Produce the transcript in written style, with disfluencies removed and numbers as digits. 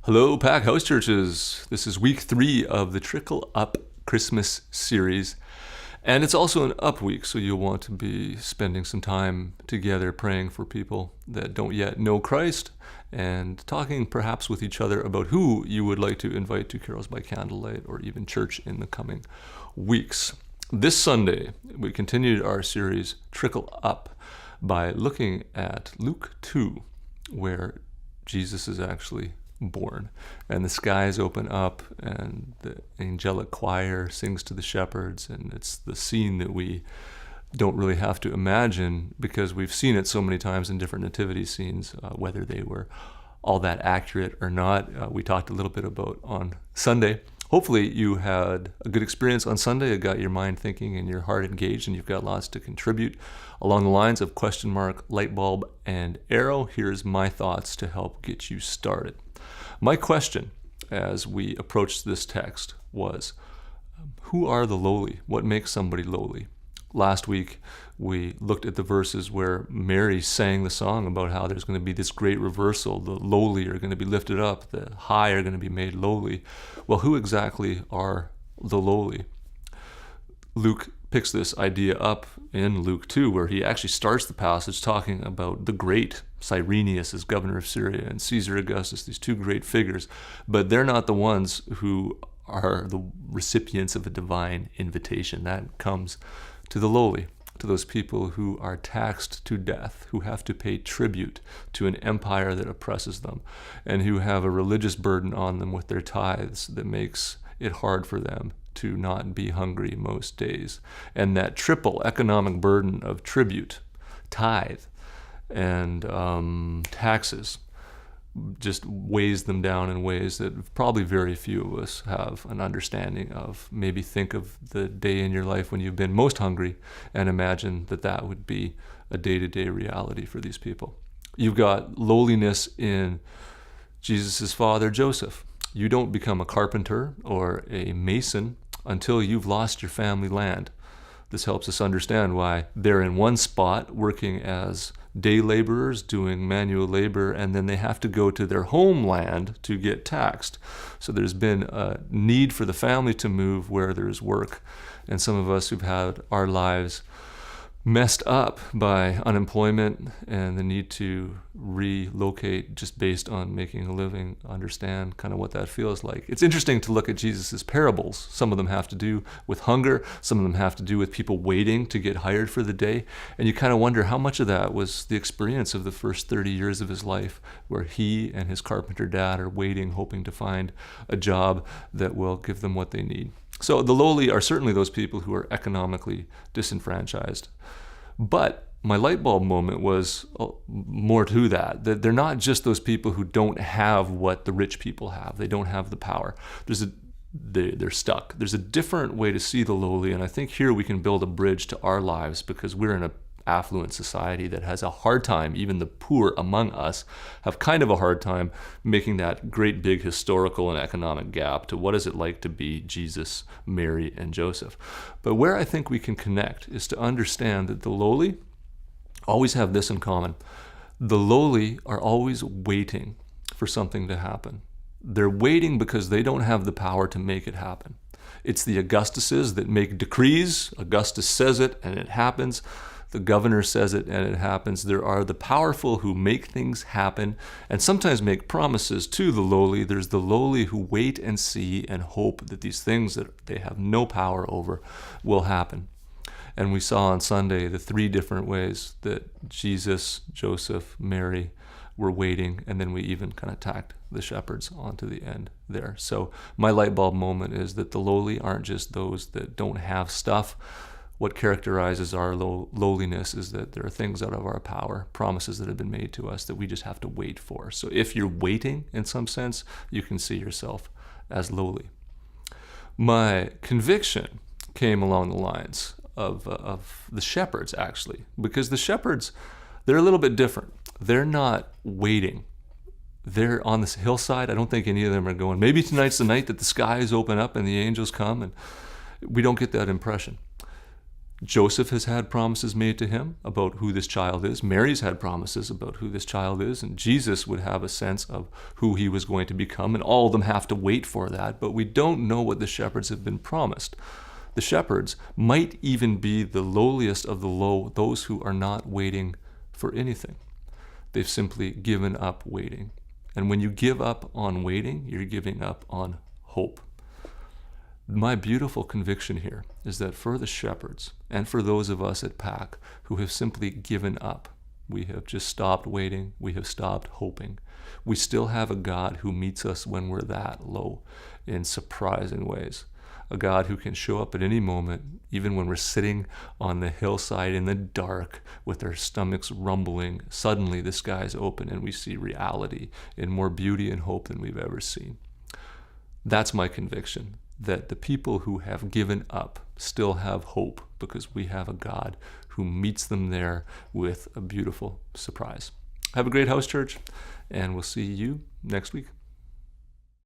Hello, Pack House Churches. This is week 3 of the Trickle Up Christmas series. And it's also an up week, so you'll want to be spending some time together praying for people that don't yet know Christ and talking perhaps with each other about who you would like to invite to carols by candlelight or even church in the coming weeks. This Sunday, we continued our series Trickle Up by looking at Luke 2, where Jesus is actually born, and the skies open up and the angelic choir sings to the shepherds, and it's the scene that we don't really have to imagine because we've seen it so many times in different nativity scenes, whether they were all that accurate or not. We talked a little bit about on Sunday. Hopefully you had a good experience on Sunday. It got your mind thinking and your heart engaged, and you've got lots to contribute along the lines of question mark, light bulb, and arrow. Here's my thoughts to help get you started. My question as we approached this text was, who are the lowly? What makes somebody lowly? Last week, we looked at the verses where Mary sang the song about how there's going to be this great reversal. The lowly are going to be lifted up. The high are going to be made lowly. Well, who exactly are the lowly? Luke picks this idea up in Luke 2, where he actually starts the passage talking about the great Cyrenius as governor of Syria and Caesar Augustus, these two great figures, but they're not the ones who are the recipients of a divine invitation. That comes to the lowly, to those people who are taxed to death, who have to pay tribute to an empire that oppresses them, and who have a religious burden on them with their tithes that makes it hard for them to not be hungry most days. And that triple economic burden of tribute, tithe, and taxes just weighs them down in ways that probably very few of us have an understanding of. Maybe think of the day in your life when you've been most hungry and imagine that that would be a day-to-day reality for these people. You've got lowliness in Jesus' father, Joseph. You don't become a carpenter or a mason until you've lost your family land. This helps us understand why they're in one spot working as day laborers doing manual labor, and then they have to go to their homeland to get taxed. So there's been a need for the family to move where there's work. And some of us who've had our lives messed up by unemployment and the need to relocate just based on making a living, understand kind of what that feels like. It's interesting to look at Jesus's parables. Some of them have to do with hunger, some of them have to do with people waiting to get hired for the day, and you kind of wonder how much of that was the experience of the first 30 years of his life, where he and his carpenter dad are waiting, hoping to find a job that will give them what they need. So the lowly are certainly those people who are economically disenfranchised. But my light bulb moment was more to that they're not just those people who don't have what the rich people have. They don't have the power. They're stuck. There's a different way to see the lowly, and I think here we can build a bridge to our lives because we're in an affluent society that has a hard time, even the poor among us have kind of a hard time making that great big historical and economic gap to what is it like to be Jesus, Mary, and Joseph. But where I think we can connect is to understand that the lowly always have this in common. The lowly are always waiting for something to happen. They're waiting because they don't have the power to make it happen. It's the Augustuses that make decrees. Augustus says it and it happens. The governor says it and it happens. There are the powerful who make things happen and sometimes make promises to the lowly. There's the lowly who wait and see and hope that these things that they have no power over will happen. And we saw on Sunday the 3 different ways that Jesus, Joseph, Mary were waiting, and then we even kind of tacked the shepherds onto the end there. So my light bulb moment is that the lowly aren't just those that don't have stuff. What characterizes our lowliness is that there are things out of our power, promises that have been made to us that we just have to wait for. So if you're waiting in some sense, you can see yourself as lowly. My conviction came along the lines of the shepherds, actually, because the shepherds, they're a little bit different. They're not waiting. They're on this hillside. I don't think any of them are going, maybe tonight's the night that the skies open up and the angels come, and we don't get that impression. Joseph has had promises made to him about who this child is. Mary's had promises about who this child is. And Jesus would have a sense of who he was going to become. And all of them have to wait for that. But we don't know what the shepherds have been promised. The shepherds might even be the lowliest of the low, those who are not waiting for anything. They've simply given up waiting. And when you give up on waiting, you're giving up on hope. My beautiful conviction here is that for the shepherds and for those of us at PAC who have simply given up, we have just stopped waiting, we have stopped hoping, we still have a God who meets us when we're that low in surprising ways. A God who can show up at any moment, even when we're sitting on the hillside in the dark with our stomachs rumbling. Suddenly the skies open and we see reality in more beauty and hope than we've ever seen. That's my conviction, that the people who have given up still have hope because we have a God who meets them there with a beautiful surprise. Have a great house church, and we'll see you next week.